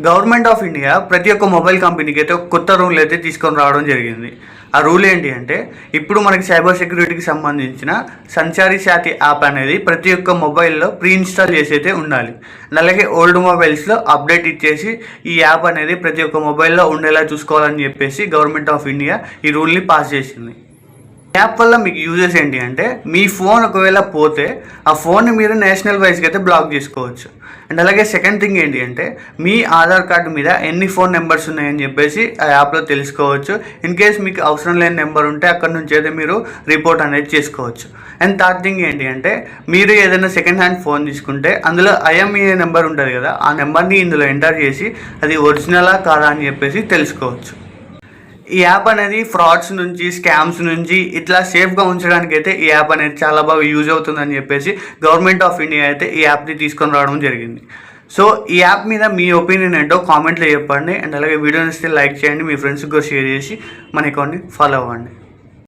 Government of India ప్రతి ఒక్క mobile కంపెనీకి అయితే ఒక కొత్త రూల్ అయితే తీసుకొని రావడం జరిగింది. ఆ రూల్ ఏంటి అంటే, ఇప్పుడు మనకి సైబర్ సెక్యూరిటీకి సంబంధించిన సంచారి సాతి యాప్ అనేది ప్రతి ఒక్క మొబైల్లో ప్రీ ఇన్స్టాల్ చేసి అయితే ఉండాలి. అలాగే ఓల్డ్ మొబైల్స్లో అప్డేట్ ఇచ్చేసి ఈ యాప్ అనేది ప్రతి ఒక్క మొబైల్లో ఉండేలా చూసుకోవాలని చెప్పేసి గవర్నమెంట్ ఆఫ్ ఇండియా ఈ రూల్ని పాస్ చేసింది. యాప్ వల్ల మీకు యూజెస్ ఏంటి అంటే, మీ ఫోన్ ఒకవేళ పోతే ఆ ఫోన్ని మీరు నేషనల్ వైజ్గా అయితే బ్లాక్ చేసుకోవచ్చు. అండ్ అలాగే సెకండ్ థింగ్ ఏంటి అంటే, మీ ఆధార్ కార్డు మీద ఎన్ని ఫోన్ నెంబర్స్ ఉన్నాయని చెప్పేసి ఆ యాప్లో తెలుసుకోవచ్చు. ఇన్ కేస్ మీకు అవసరం లేని నెంబర్ ఉంటే అక్కడ నుంచి అయితే మీరు రిపోర్ట్ అనేది చేసుకోవచ్చు. అండ్ థర్డ్ థింగ్ ఏంటి అంటే, మీరు ఏదైనా సెకండ్ హ్యాండ్ ఫోన్ తీసుకుంటే అందులో ఐఎంఈఐ నెంబర్ ఉంటుంది కదా, ఆ నెంబర్ని ఇందులో ఎంటర్ చేసి అది ఒరిజినలా కాదా అని చెప్పేసి తెలుసుకోవచ్చు. ఈ యాప్ అనేది ఫ్రాడ్స్ నుంచి, స్కామ్స్ నుంచి ఇట్లా సేఫ్గా ఉంచడానికి అయితే ఈ యాప్ అనేది చాలా బాగా యూజ్ అవుతుందని చెప్పేసి గవర్నమెంట్ ఆఫ్ ఇండియా అయితే ఈ యాప్ని తీసుకొని రావడం జరిగింది. సో ఈ యాప్ మీద మీ ఒపీనియన్ ఏంటో కామెంట్లో చెప్పండి. అండ్ అలాగే వీడియోని ఇస్తే లైక్ చేయండి, మీ ఫ్రెండ్స్కి కూడా షేర్ చేసి మన అకౌంట్ని ఫాలో అవ్వండి.